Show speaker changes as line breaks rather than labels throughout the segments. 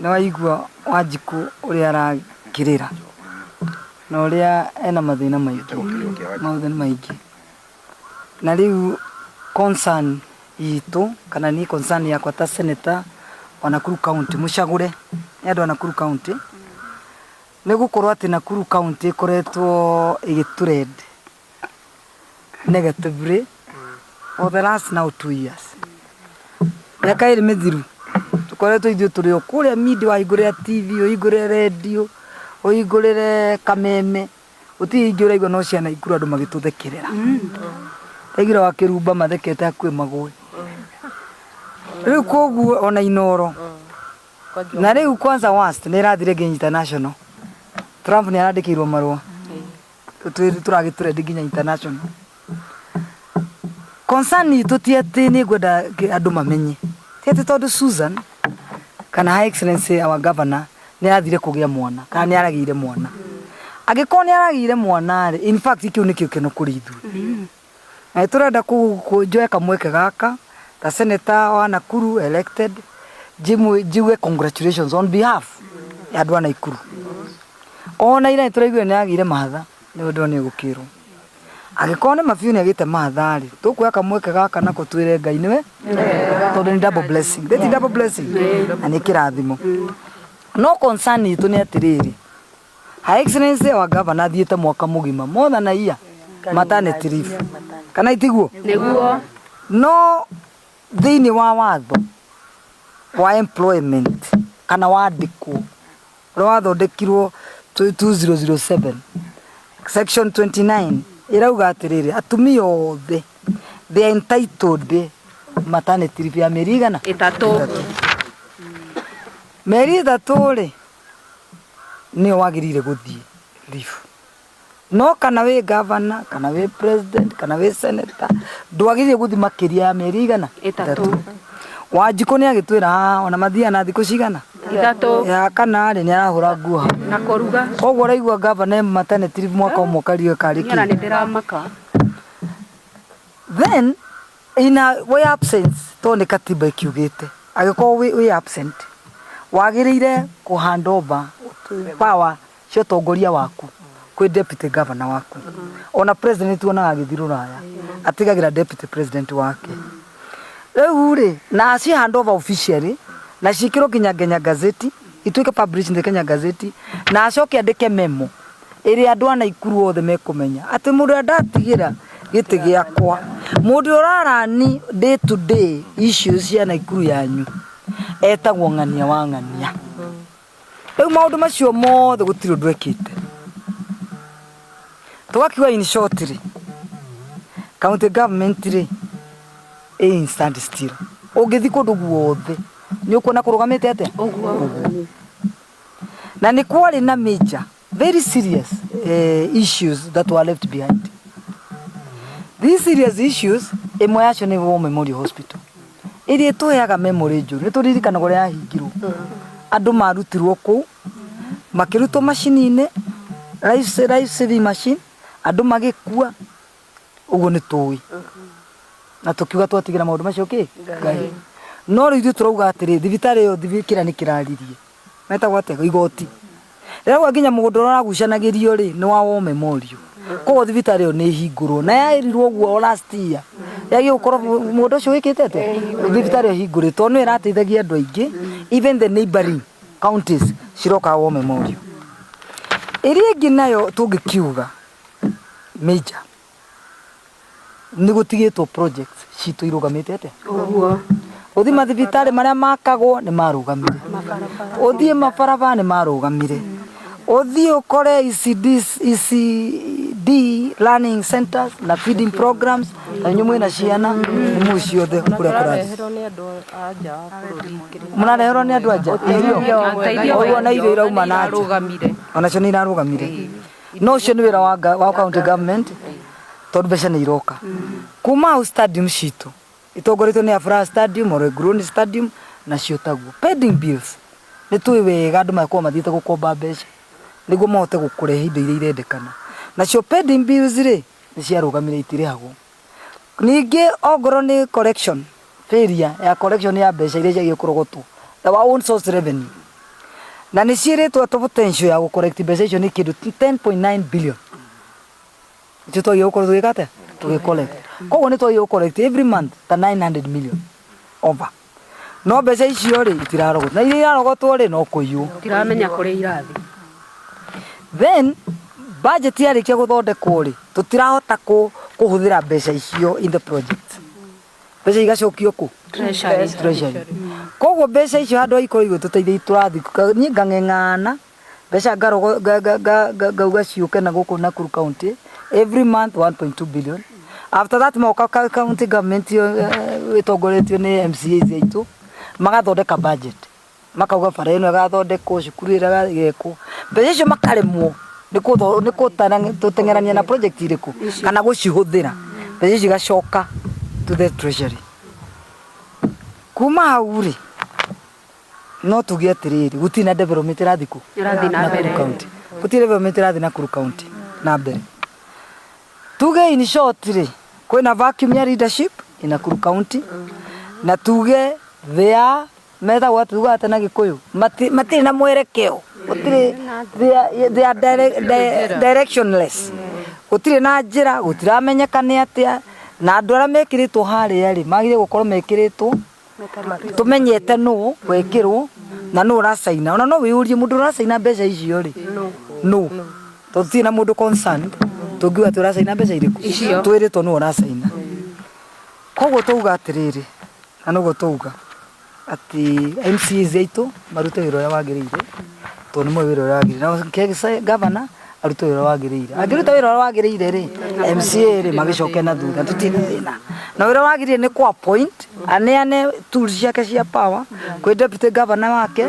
Na waigua Wanjiku uria arakirira na uria ena mathina maingi mathina maingi na riu concern itu kana ni concern yakwa ta senator wa Nakuru County Muchagure ni andu a Nakuru County ni gukorwo ati Nakuru County ikoretwo igitrend negatively for the last now 2 years. Miaka iri mithiru tukoretwo ithuĩ tũrĩ o kũrĩa media waigũrĩra TV ũigũrĩre radio ũigũrĩre kameme ũtirĩ ingĩ ũraigua no ciana ikuru andũ magĩtũthekerera aigĩra wa Kĩrumba mathekete hakuhĩ magũe rĩu koguo ona Inoro na rĩu kwanza worst nĩ ĩrathire nginya international. Trump nĩ arandĩkĩirwo marũa tũragĩtrend nginya international. Concern itũ ti atĩ nĩ ngwenda andũ mamenye ti atĩ tondũ Susan kana High Excellency our governor ni athire kugia mwana kana ni aragire mwana agiko ni aragire mwana ri in fact ikiu nikio keno kuri ithu na turenda kujoya kamweke gaka ta senator wa Nakuru elected jiwe congratulations on behalf ya andu a Nakuru ona ira turaigwe ni agire mahatha ni ndo ni gukirwo agiko ni mabiu ni agite mahatha ri tukuya kamweke gaka nako twire Ngai niwe tondu ni double blessing that double blessing ani kirathimo no concern itu ni atiriri High Excellency wa governor thiete mwaka mugima motha na iya maternity leave kana itiguo niguo no thini wa watho wa employment kana wandikwo watho ndekirwo 2007 section 29 irauga atiriri atumia othe they are entitled maternity leave ya mĩeri igana 3 mĩeri 3 ri ni wagirire guthie leave no kana we governor kana we president kana we senator ndwagirire guthie makiria ya mĩeri igana 3 Wanjiku ni agitwira ona mathia na thiku cigana 3 ya kana ri ni arahura nguo na kuruga koguo raigua governor maternity leave mwaka umwe kario kariki nyana ni ndiramaka then in a way absence to ni katiba ikiugite agiko we absent wagirire ku hand over power cio tongoria waku kwi deputy governor waku ona president wona agithiru raya atigagira deputy president wake riu ri na ci hand over officially na cikiro kinyangenya gazeti ituike publish in the Kenya Gazette na acoke andike memo iri andu ana Ikuru othe mekumenya ati mundu ndatigira giti giakwa mundu urarani day to day issues ya na Ikuru yanyu etagwo ng'ania wa ng'ania riu maundu macio mothe gutiro ndwekite twakiwa in short ri county government ri in stand still ugithi kundu guothe ni ukona kurugamite ate na ni kwari na major very serious issues that were left behind. These serious issues imwe yacio ni War Memorial Hospital iri tuheaga memory njuru ni turirikana gore yahingirwo andu marutirwo ku makirutwo machine-ine life saving machine andu magikua uguo ni tuwi na tukiuga twatigira maundu macio ki Ngai no riu turauga atiri thibitari yo thibikira ni kiraririe meta gwate igoti rĩu nginya mũgũnda ũragucanagirio ri ni wa War Memorial ko thibitari yo ni hingurwo na yairirwo guo last year yagi ukorwo mũndũ ũcio wikite te thibitari yo hingũrĩtwo no ĩrateithagia andũ aingĩ even the neighboring counties ciroka War Memorial ĩrĩa ĩngĩ nayo tũngĩkiuga major ni gutigitwo projects citũ irugamite te ũguo uthi mathibitari maria makagwo ni marugamire uthie mabarabara ni marugamire uthie ukore ECD learning centers na feeding programs na nyumu ina ciana ni muci othe kuria kurathi munareherwo ni andu anja irio na irio irauma na rugamire ona cio ni irarugamire no cio ni wira wa county government tondu mbeca ni iroka kuma stadium citu itongoretwo ni Afraha Stadium or Green Stadium na cio taguo pending bills ni tuwi wega andu makwa mathiite gukomba mbeca niguo mahote gukurehe indo iria irendekana na cio pending bills ri ni ciarugamire itirehagwo ningi ongoro ni correction failure ya correction ya mbeca iria ciagio kurogotwo the own source revenue na nĩ ciĩrĩtwo to potential ya gũcorrect mbeca icio nĩ kĩndũ 10.9 billion icio twagĩrĩirwo gũkorwo tũgĩkate tũgĩcollect koguo nĩ twagĩrĩirwo gũcollect every month ta 900 million over no mbeca icio rĩ itirarogotwo na iria irarogotwo rĩ no kũiywo
tiramenya kũrĩa irathi
then budget yarĩkia gũthondekwo rĩ tũtirahota kũhũthĩra mbeca icio in the project mbeca igacokio kũ treasury koguo mbeca icio handũ ikorwo igũtũteithia tũrathi niĩ ngang'eng'ana mbeca ngauga ciũke na gũkũ Nakuru County every month 1.2 billion after that moka county government ĩtongoretio nĩ MCAs aitũ magathondeka budget makauga bara ĩno ĩgathondekwo cukuru ĩrĩa ĩgekwo mbeca icio makaremwo nĩ gũteng'erania na project irĩkũ kana gũcihũthĩra mbeca icio igacoka to the treasury kuma hau rĩ no tuge atĩrĩrĩ gũtirĩ na development ĩrathiĩ kũ Nakuru County gũtirĩ development ĩrathiĩ Nakuru County na mbere tuge in short rĩ kwĩna vacuum ya leadership in Nakuru County na tuge there metagwo atuga atĩ na Gĩkũyũ matirĩ na mwerekeo gũtirĩ they are directionless gũtirĩ na njĩra gũtiramenyeka nĩ atĩa na andũ arĩa mekĩrĩtwo harĩa rĩ magire gũkorwo mekĩrĩtwo tũmenyete nũ wekĩrwo na nũ ũracaina ona no wĩyũrie mũndũ ũracaina mbeca icio rĩ no tũtirĩ na mũndũ concerned tũngiuga tũracaina mbeca irĩkũ twĩrĩtwo nũ ũracaina koguo tũuga atĩrĩrĩ na nũguo tũuga atĩ MCAs aitũ marute wĩra ũrĩa wagĩrĩire tondũ nĩ moĩ wĩra ũrĩa wagĩrĩire na governor arute wĩra wagĩrĩire angĩruta wĩra ũrĩa wagĩrĩire rĩ MCA rĩ magĩcoke na thutha tũtirĩ thĩna na wĩra wagĩrĩire nĩ ku appoint aneane tools ciake cia power kwĩ deputy governor wake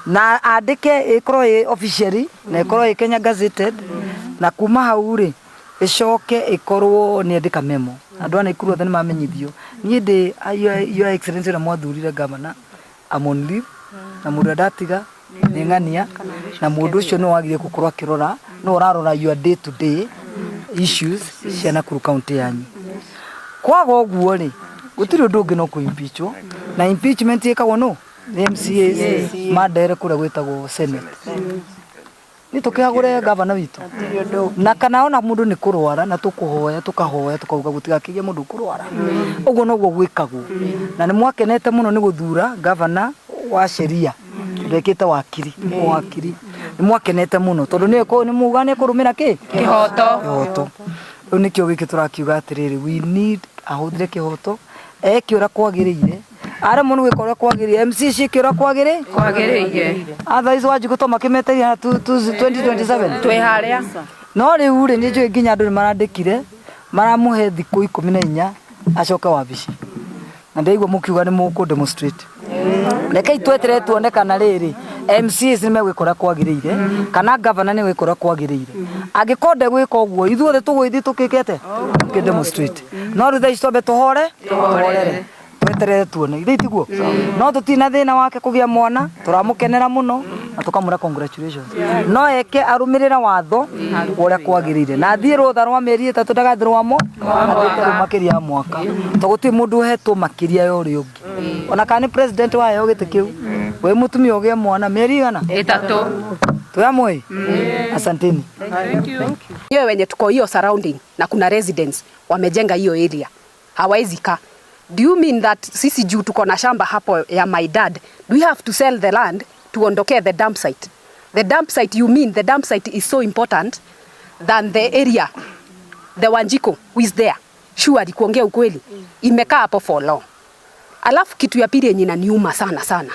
na andĩke ĩkorwo ĩ officially na ĩkorwo ĩ Kenya gazetted na kuma hau rĩ ĩcoke ĩkorwo nĩ andĩka memo andũ ana ikuru othe nĩ mamenyithio niĩ ndĩ your excellency na mwathurire governor I'm on leave na mũndũ ndatiga nĩ ng'ania na mũndũ ũcio nĩ wagire gũkorwo akĩrora no ũrarora your day to day issues cia Nakuru County yanyu kwaga ũguo rĩ gũtirĩ ũndũ ũngĩ no kũ-impeachwo na impeachment ĩkagwo no MCAs mandere kũrĩa gwĩtagwo Senate nĩ tũkĩagũre governor witũ na kana ona mũndũ nĩ kũrwara na tũkũhoya tũkauga gũtigakĩgĩe mũndũ kũrwara ũguo noguo gwĩkagwo na nĩ mwakenete mũno nĩ gũthura governor wa sheria ndekĩte wakiri nĩ mwakenete mũno tondũ nĩ muga nĩ kũrũmĩra kĩhoto rĩu nĩkĩo gĩkĩ tũrakiuga atĩrĩrĩ we need ahũthĩre kĩhoto eke ũrĩa kwagĩrĩire aremwo nĩ gwĩka ũrĩa kwagĩrĩire MC ciĩke ũrĩa kwagĩrĩire otherwise Wanjikũ to makĩmeteria 2027
twĩ harĩa
no rĩu rĩ nĩ njũĩ nginya andũ nĩ marandĩkire maramũhe thikũ 14 acoke wabici na ndaigua mũkiuga nĩ mũkũ demonstrate rekei twetere tuone kana rĩrĩ MCs nĩ megwĩka ũrĩa kwagĩrĩire kana governor nĩ gwĩka ũrĩa kwagĩrĩire angĩkorwo ndegwĩka ũguo ithuothe tũgũthiĩ tũkĩkĩte demonstrate no rĩu thaa ici twambe tũhorere tweterere tuone ithe itiguo no tũtirĩ na thĩna wake kũgĩa mwana tũramũkenera mũno na tũkamwĩra congratulations no eke arũmĩrĩra watho ũrĩa kwagĩrĩire na athiĩ rũtha rwa mĩeri 3 ndagathĩ rwamo athiĩ makĩria ya mwaka tondũ gũtirĩ mũndũ ũhetwo makĩria ya ũrĩa ũngĩ ona kana nĩ president wayo gĩtĩ kĩu we mũtumia ũgĩe mwana mĩeri igana 3 tuyamwe asanteni
hiyo wenye tuko hiyo surrounding na kuna residents wamejenga hiyo area hawezi kaa. Do you mean that sisi juu tuko na shamba hapo ya my dad, do we have to sell the land tuondokee the dump site? The dump site, you mean the dump site is so important than the area, the Wanjiko who is there? Surely kuongea ukweli imekaa hapo for long. Alafu kitu ya pili yenye inaniuma sana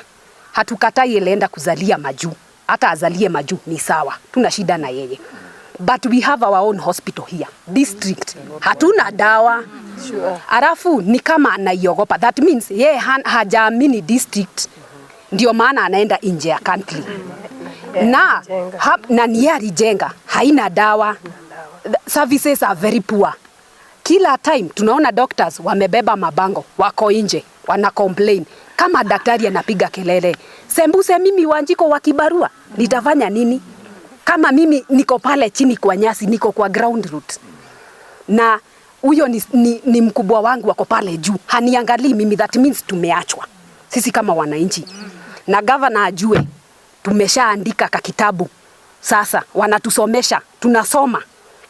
hatukatai eleenda kuzalia majuu, hata azalie majuu ni sawa, tuna shida na yeye, but we have our own hospital here district, hatuna dawa. Alafu ni kama anaiogopa, that means yeye hajaamini district, ndio maana anaenda nje ya country na ni alijenga, haina dawa, services are very poor. Kila time tunaona doctors wamebeba mabango wako nje wana complain, kama daktari anapiga kelele sembuse mimi Wanjiko wa kibarua nitafanya nini kama mimi niko pale chini kwa nyasi, niko kwa ground root na huyo ni mkubwa wangu wako pale juu, haniangalii mimi, that means tumeachwa sisi kama wananchi. Na governor ajue tumeshaandika kakitabu. Sasa wanatusomesha, tunasoma.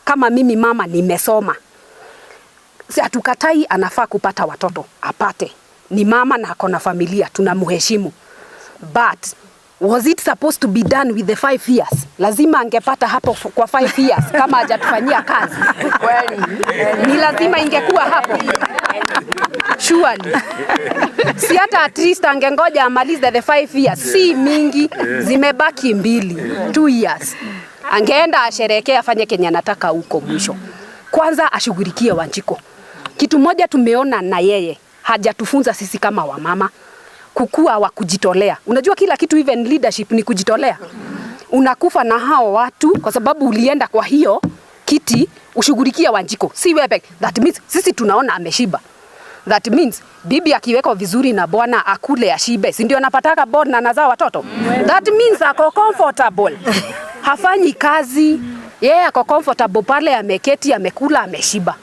Kama mimi mama nimesoma. Si hatukatai anafaa kupata watoto, apate. Ni mama na ako na familia, tunamheshimu. But was it supposed to be done with the 5 years? Lazima angepata hapo kwa 5 years kama hajatufanyia kazi. Ni lazima ingekuwa hapo. Surely. Si hata at least angengoja amalize the 5 years. Si mingi, zimebaki 2 years. Angeenda asherekea afanye Kenya anataka huko mwisho. Kwanza ashughulikie Wanjiko. Kitu moja tumeona na yeye, hajatufunza sisi kama wamama kukua wa kujitolea. Unajua kila kitu, even leadership ni kujitolea. Unakufa na hao watu kwa sababu ulienda kwa hiyo kiti ushughulikie Wanjiko. Si wewe. That means sisi tunaona ameshiba. That means bibi akiweka vizuri na bwana akule ashibe. Si ndio anapataka board na anazaa watoto? That means ako comfortable. Hafanyi kazi. Yeye ako comfortable pale, ameketi, amekula, ameshiba.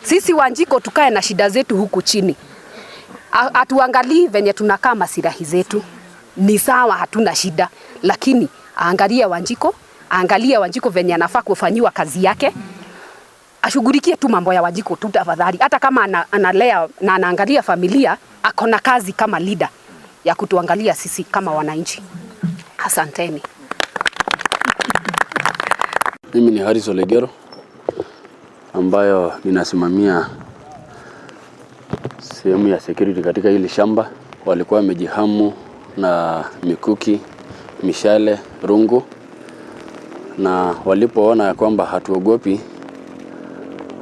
Sisi Wanjiko tukae na shida zetu huku chini. Atuangalie venye tunakaa masirahi zetu. Ni sawa, hatuna shida, lakini angalia Wanjiko venye anafaa kufanyiwa kazi yake. Ashughulikie tu mambo ya Wanjiko tu tafadhali. Hata kama analea na anaangalia familia, akona kazi kama leader ya kutuangalia sisi kama wananchi. Asanteni.
Mimi ni Haris Olegero ambayo ninasimamia sehemu ya security katika hili shamba. Walikuwa wamejihamu na mikuki, mishale, rungu, na walipoona ya kwamba hatuogopi,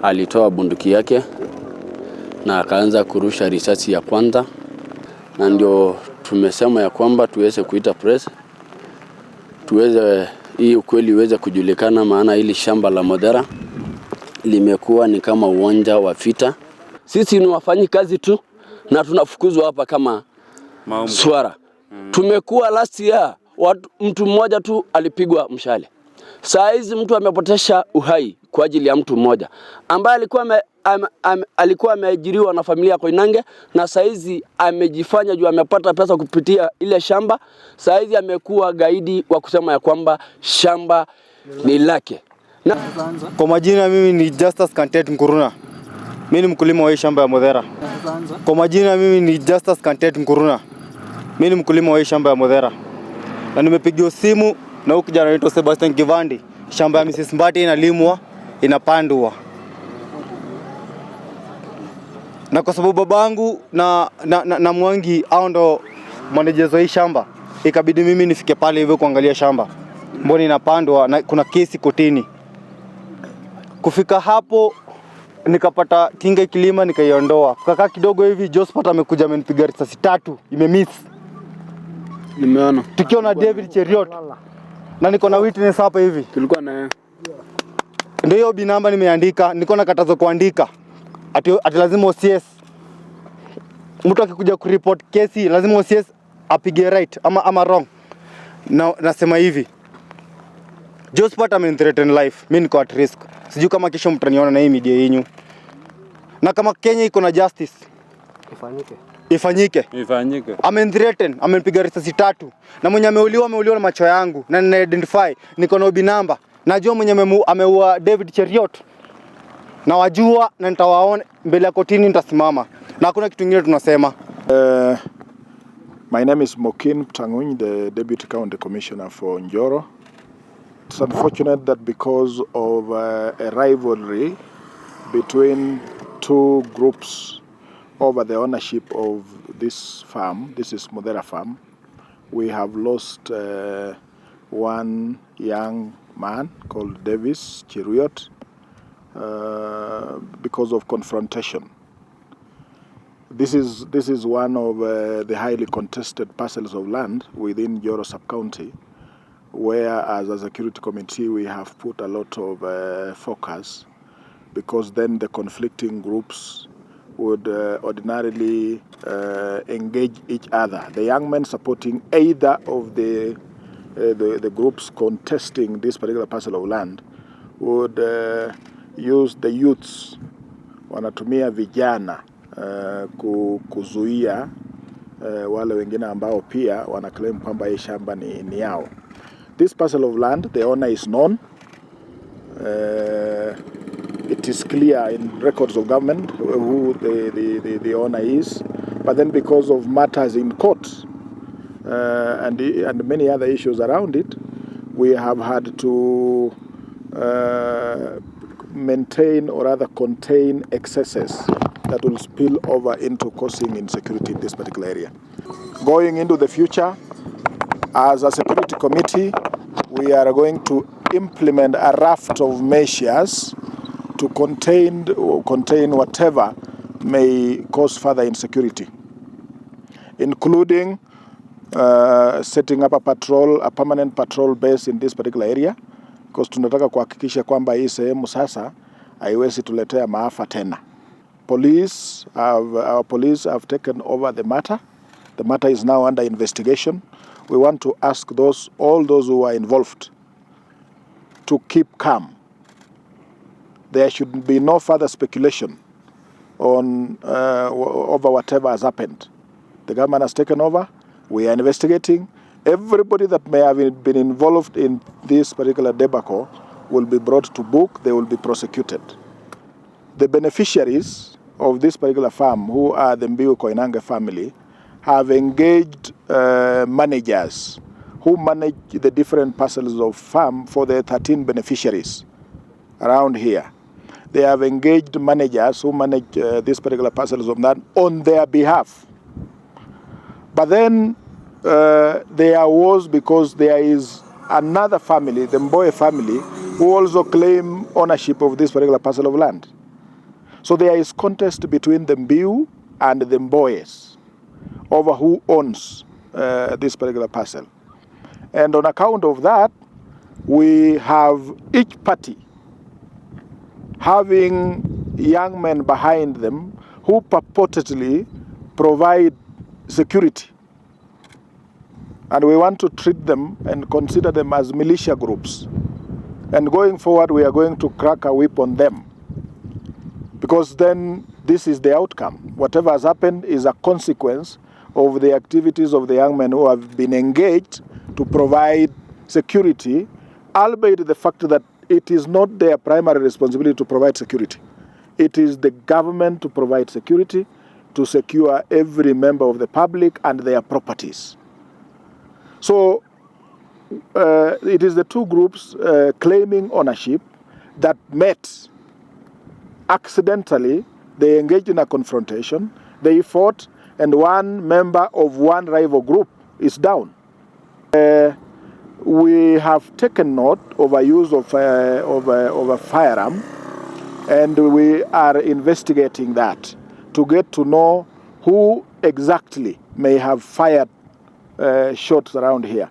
alitoa bunduki yake na akaanza kurusha risasi ya kwanza, na ndio tumesema ya kwamba tuweze kuita press, tuweze hii ukweli iweze kujulikana, maana hili shamba la Modera limekuwa ni kama uwanja wa vita. Sisi ni wafanyi kazi tu na tunafukuzwa hapa kama swara. Tumekuwa last year mtu mmoja tu alipigwa mshale. Saa hizi mtu amepotesha uhai kwa ajili ya mtu mmoja ambaye alikuwa ameajiriwa na familia ya Koinange, na saa hizi amejifanya juu amepata pesa kupitia ile shamba. Saa hizi amekuwa gaidi wa kusema ya kwamba shamba ni lake.
Kwa majina mimi ni Justus Kantet Nkuruna. Mimi ni mkulima wa hii shamba ya Modera. Kwa majina mimi ni Justus Kantet Nkuruna. Mimi ni mkulima wa hii shamba ya Modera. Na nimepigiwa simu na huyu kijana anaitwa Sebastian Kivandi. Shamba ya Mrs. Mbati inalimwa, inapandwa. Na kwa sababu babangu na Mwangi hao ndo managers wa hii shamba, ikabidi mimi nifike pale hivyo kuangalia shamba. Mbona inapandwa na kuna kesi kotini. Kufika hapo nikapata kinga kilima nikaiondoa. Kukaa kidogo hivi Josephat amekuja amenipiga risasi 3, imemiss.
Nimeona.
Tukio na David Cheriot. Na niko na witness hapa hivi.
Tulikuwa na
ndio hiyo binamba nimeandika, niko na katazo kuandika. Ati lazima OCS. Mtu akikuja kureport kesi lazima OCS apige right ama wrong. Na nasema hivi. Josephat amenithreaten life. Mimi niko at risk. Sijui kama kesho mtaniona na hii media yenu. Na kama Kenya iko na justice ifanyike. Amenithreaten, amenipiga risasi 3. Na mwenye ameuliwa na macho yangu na nina identify, niko na binamba. Najua mwenye ameua David Cheriot. Na wajua na nitawaona mbele ya kotini nitasimama. Na hakuna kitu kingine tunasema.
My name is Mokin Ptanguny, the Deputy County Commissioner for Njoro. It's unfortunate that because of a rivalry between 2 groups over the ownership of this farm, this is Modera farm, we have lost one young man called Davis Cheriot because of confrontation. This is one of the highly contested parcels of land within Njoro sub-county, where as a security committee we have put a lot of focus, because then the conflicting groups would ordinarily engage each other. The young men supporting either of the groups contesting this particular parcel of land would use the youths, wanatumia vijana kuzuia wale wengine ambao pia wana claim kwamba hii shamba ni yao. This parcel of land, the owner is known. It is clear in records of government who the owner is, but then because of matters in court and many other issues around it, we have had to maintain or rather contain excesses that will spill over into causing insecurity in this particular area. Going into the future, as a security committee, we are going to implement a raft of measures to contain whatever may cause further insecurity, including setting up a permanent patrol base in this particular area, because tunataka kuhakikisha kwamba hii sehemu sasa haiwezi tuletea maafa tena. Our police have taken over the matter. The matter is now under investigation. We want to ask all those who are involved to keep calm. There should be no further speculation on over whatever has happened. The government has taken over. We are investigating. Everybody that may have been involved in this particular debacle will be brought to book. They will be prosecuted. The beneficiaries of this particular farm, who are the Mbiu Koinange family, have engaged managers who manage the different parcels of farm for the 13 beneficiaries around here. They have engaged managers who manage these particular parcels of land on their behalf. But then there was, because there is another family, the Mboye family, who also claim ownership of this particular parcel of land. So there is contest between the Mbiu and the Mboyes over who owns this particular parcel. And on account of that, we have each party having young men behind them who purportedly provide security. And we want to treat them and consider them as militia groups. And going forward, we are going to crack a whip on them. Because then this is the outcome. Whatever has happened is a consequence of the activities of the young men who have been engaged to provide security, albeit the fact that it is not their primary responsibility to provide security. It is the government to provide security, to secure every member of the public and their properties. So it is the two groups claiming ownership that met. Accidentally, they engaged in a confrontation, they fought, and one member of one rival group is down. We have taken note of a use of a firearm, and we are investigating that to get to know who exactly may have fired shots around here.